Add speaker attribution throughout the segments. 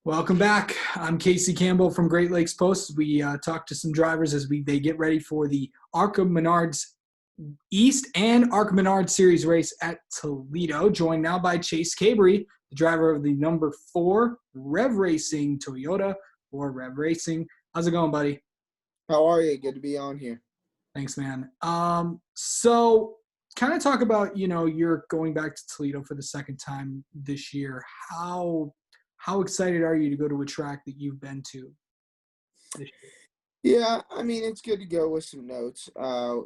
Speaker 1: Welcome back. I'm Casey Campbell from Great Lakes Post. We talk to some drivers as they get ready for the ARCA Menards East and ARCA Menards Series race at Toledo. Joined now by Chase Cabre, the driver of the number 4 Rev Racing Toyota for Rev Racing. How's it going, buddy?
Speaker 2: How are you? Good to be on here.
Speaker 1: Thanks, man. So kind of talk about, you're going back to Toledo for the second time this year. How excited are you to go to a track that you've been to this year?
Speaker 2: Yeah, I mean, it's good to go with some notes.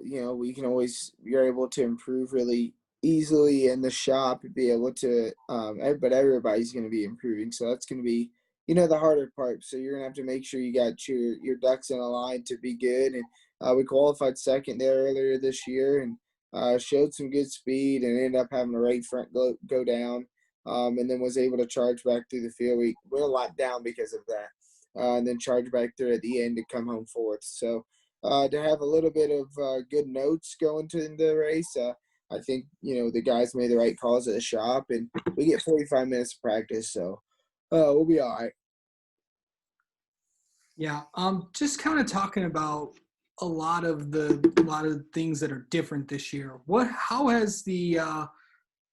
Speaker 2: You're able to improve really easily in the shop and be able to, but everybody's going to be improving. So that's going to be, the harder part. So you're going to have to make sure you got your ducks in a line to be good. And we qualified second there earlier this year and showed some good speed and ended up having the right front go down. And then was able to charge back through the field. We went a lot down because of that. And then charge back through at the end to come home fourth. So to have a little bit of good notes going to the race, I think, the guys made the right calls at the shop, and we get 45 minutes of practice, so we'll be all right.
Speaker 1: Yeah, just kind of talking about a lot of things that are different this year.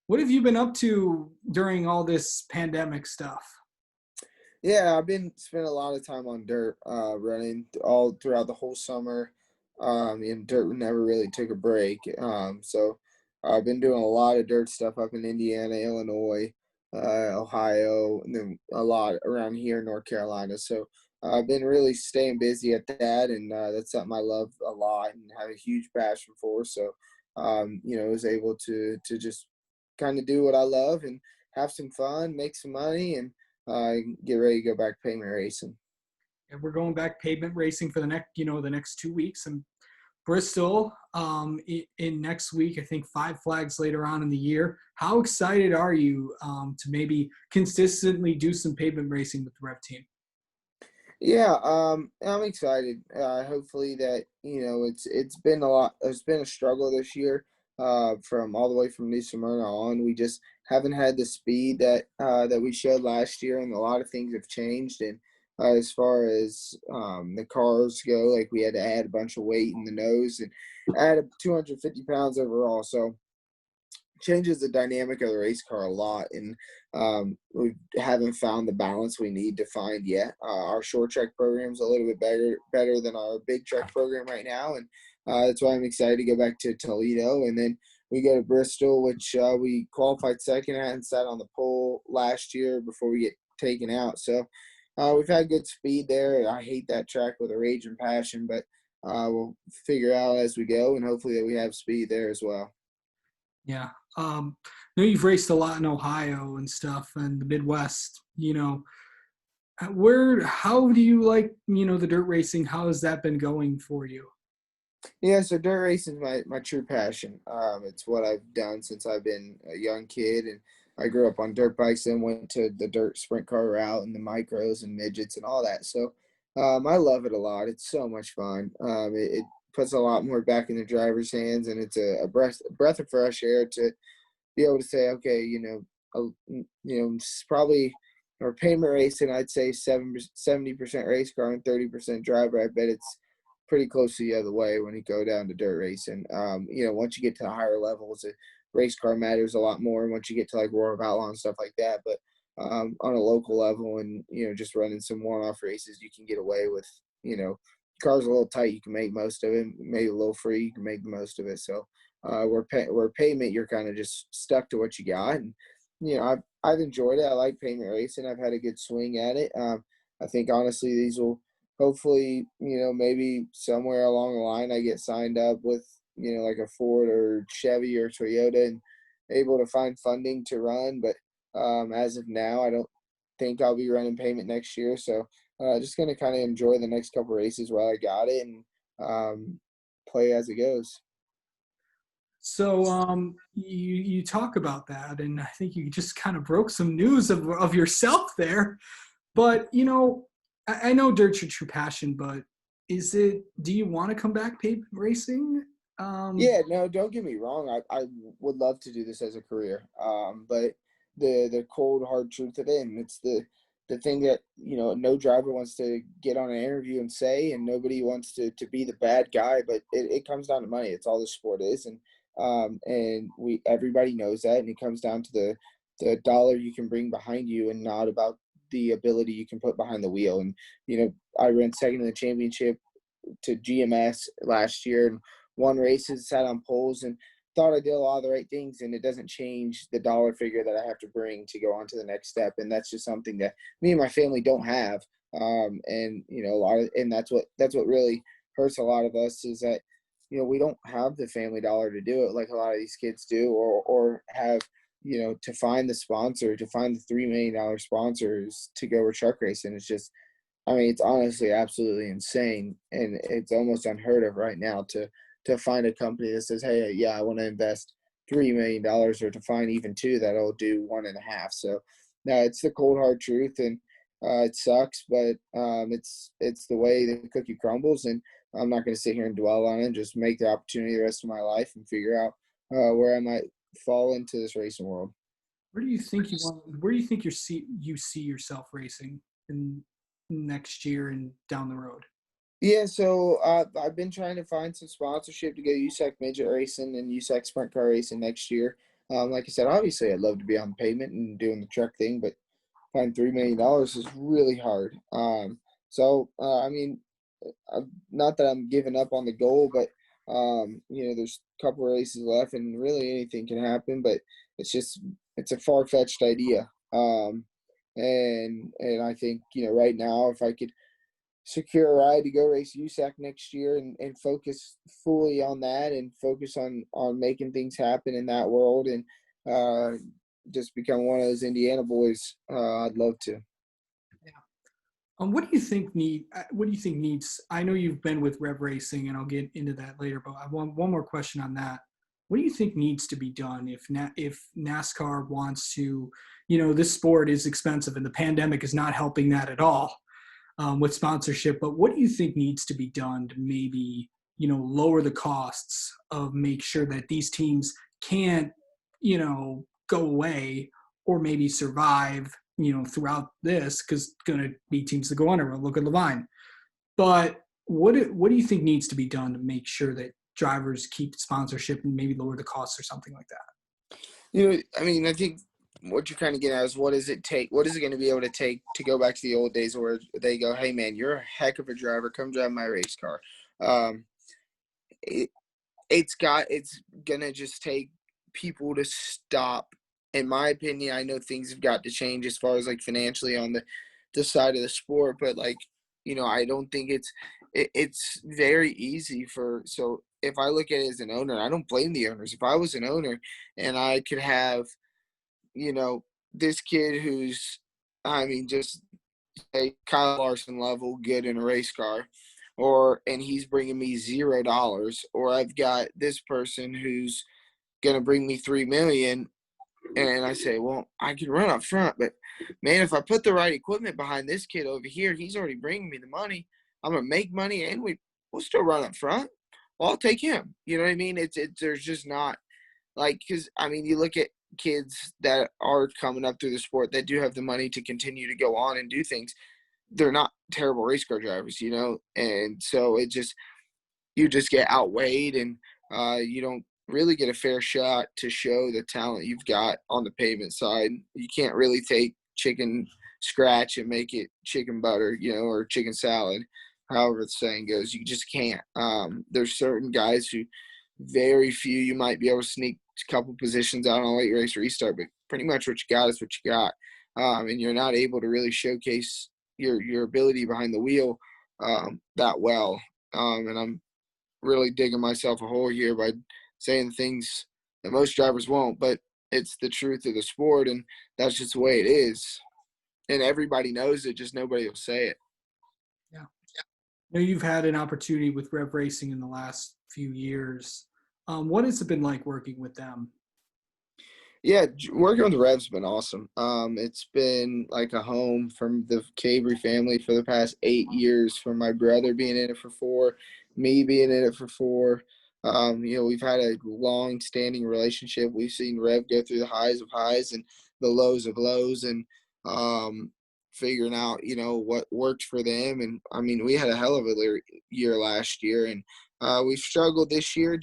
Speaker 1: What have you been up to during all this pandemic stuff?
Speaker 2: Yeah, I've been spending a lot of time on dirt, running all throughout the whole summer, and dirt never really took a break. So I've been doing a lot of dirt stuff up in Indiana, Illinois, Ohio, and then a lot around here in North Carolina. So I've been really staying busy at that, and that's something I love a lot and have a huge passion for. So, I was able to just kind of do what I love and have some fun, make some money, and get ready to go back payment racing.
Speaker 1: And we're going back pavement racing for the next 2 weeks in Bristol. In next week, I think 5 flags later on in the year. How excited are you to maybe consistently do some pavement racing with the Rev team?
Speaker 2: Yeah, I'm excited. Hopefully that it's been a lot. It's been a struggle this year. From all the way from New Smyrna on, we just haven't had the speed that we showed last year, and a lot of things have changed. And as far as the cars go, like we had to add a bunch of weight in the nose and add 250 pounds overall. So changes the dynamic of the race car a lot, and we haven't found the balance we need to find yet. Our short track program is a little bit better than our big track program right now, and that's why I'm excited to go back to Toledo. And then we go to Bristol, which we qualified second at and sat on the pole last year before we get taken out. So we've had good speed there. I hate that track with a rage and passion, but we'll figure out as we go, and hopefully that we have speed there as well.
Speaker 1: Yeah. I know you've raced a lot in Ohio and stuff and the Midwest. How do you like, the dirt racing? How has that been going for you?
Speaker 2: Yeah, so dirt racing is my true passion. It's what I've done since I've been a young kid, and I grew up on dirt bikes and went to the dirt sprint car route and the micros and midgets and all that. So I love it a lot. It's so much fun. It puts a lot more back in the driver's hands, and it's a breath of fresh air to be able to say, okay, it's probably or payment racing. I'd say 70% race car and 30% driver. I bet it's pretty close to the other way when you go down to dirt racing. Once you get to the higher levels, the race car matters a lot more. Once you get to like Roar of Outlaw and stuff like that, but on a local level and just running some one-off races, you can get away with car's a little tight, you can make most of it. Maybe a little free, you can make the most of it. So where payment, you're kind of just stuck to what you got. And I've enjoyed it. I like payment racing. I've had a good swing at it. I think honestly these will hopefully maybe somewhere along the line I get signed up with like a Ford or Chevy or Toyota and able to find funding to run. But as of now, I don't think I'll be running payment next year. So just going to kind of enjoy the next couple races while I got it and play as it goes.
Speaker 1: So you talk about that, and I think you just kind of broke some news of yourself there. But I know dirt's your true passion, but do you want to come back pavement racing?
Speaker 2: Yeah, no, don't get me wrong. I would love to do this as a career. But the cold hard truth of it, and it's the thing that, no driver wants to get on an interview and say, and nobody wants to be the bad guy, but it comes down to money. It's all the sport is. And everybody knows that. And it comes down to the dollar you can bring behind you and not about the ability you can put behind the wheel. And, I ran second in the championship to GMS last year and won races, sat on poles, and thought I did a lot of the right things. And it doesn't change the dollar figure that I have to bring to go on to the next step. And that's just something that me and my family don't have. And that's what really hurts a lot of us is that, we don't have the family dollar to do it like a lot of these kids do, or have, to find the sponsor, to find the $3 million sponsors to go with truck racing. It's just, it's honestly absolutely insane, and it's almost unheard of right now to find a company that says, "Hey, yeah, I want to invest $3 million," or to find even two that'll do 1.5. So, no, it's the cold hard truth, and it sucks, but it's the way the cookie crumbles, and I'm not going to sit here and dwell on it. Just make the opportunity the rest of my life and figure out where I might fall into this racing world.
Speaker 1: Where do you think Where do you think you see yourself racing in next year and down the road?
Speaker 2: Yeah, so I've been trying to find some sponsorship to go USAC midget racing and USAC sprint car racing next year. Like I said, obviously I'd love to be on pavement and doing the truck thing, but find $3 million is really hard. Not that I'm giving up on the goal, but there's a couple of races left, and really anything can happen. But it's a far fetched idea. And I think right now, if I could secure a ride to go race USAC next year and focus fully on that and focus on making things happen in that world and just become one of those Indiana boys, I'd love to.
Speaker 1: What do you think needs? I know you've been with Rev Racing, and I'll get into that later. But I want one more question on that. What do you think needs to be done if NASCAR wants to? This sport is expensive, and the pandemic is not helping that at all with sponsorship. But what do you think needs to be done to maybe lower the costs of make sure that these teams can't go away or maybe survive throughout this, because it's going to be teams that go under. Look at Levine. But what do you think needs to be done to make sure that drivers keep sponsorship and maybe lower the costs or something like that?
Speaker 2: I think what you're kind of getting at is, what does it take? What is it going to be able to take to go back to the old days where they go, "Hey, man, you're a heck of a driver. Come drive my race car." It's going to just take people to stop. In my opinion, I know things have got to change as far as like financially on the side of the sport, but I don't think it's very easy so if I look at it as an owner, I don't blame the owners. If I was an owner and I could have, this kid who's, just a Kyle Larson level good in a race car, and he's bringing me $0, or I've got this person who's going to bring me $3 million. And I say, well, I can run up front, but man, if I put the right equipment behind this kid over here, he's already bringing me the money. I'm gonna make money, and we'll still run up front. Well, I'll take him. You know what I mean? There's just not because you look at kids that are coming up through the sport that do have the money to continue to go on and do things. They're not terrible race car drivers, and so you just get outweighed, and you don't really get a fair shot to show the talent you've got on the pavement side. You can't really take chicken scratch and make it chicken butter, or chicken salad, however the saying goes. You just can't. There's certain guys who, very few, you might be able to sneak a couple positions out on a late race restart, but pretty much what you got is what you got. And you're not able to really showcase your ability behind the wheel that well. And I'm really digging myself a hole here by saying things that most drivers won't, but it's the truth of the sport, and that's just the way it is. And everybody knows it, just nobody will say it.
Speaker 1: Yeah. You've had an opportunity with Rev Racing in the last few years. What has it been like working with them?
Speaker 2: Yeah, working with the Rev's been awesome. It's been like a home from the Cabre family for the past 8 years, from my brother being in it for 4, me being in it for 4. We've had a long-standing relationship. We've seen Rev go through the highs of highs and the lows of lows, and figuring out, what worked for them. And I mean, we had a hell of a year last year, and we've struggled this year.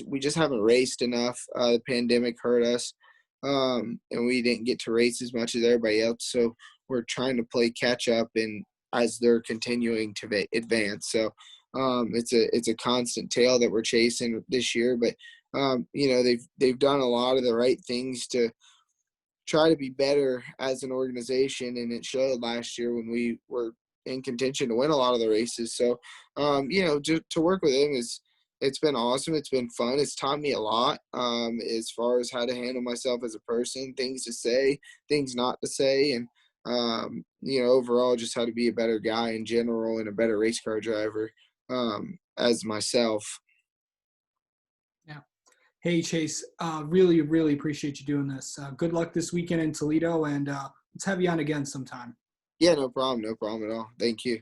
Speaker 2: We just haven't raced enough. The pandemic hurt us, and we didn't get to race as much as everybody else. So we're trying to play catch up, and as they're continuing to advance. So it's a constant tail that we're chasing this year. But they've done a lot of the right things to try to be better as an organization, and it showed last year when we were in contention to win a lot of the races. So to work with him it's been awesome. It's been fun. It's taught me a lot, as far as how to handle myself as a person, things to say, things not to say, and overall just how to be a better guy in general and a better race car driver, as myself.
Speaker 1: Yeah. Hey, Chase, really, really appreciate you doing this. Good luck this weekend in Toledo, and let's have you on again sometime.
Speaker 2: Yeah, no problem at all. Thank you.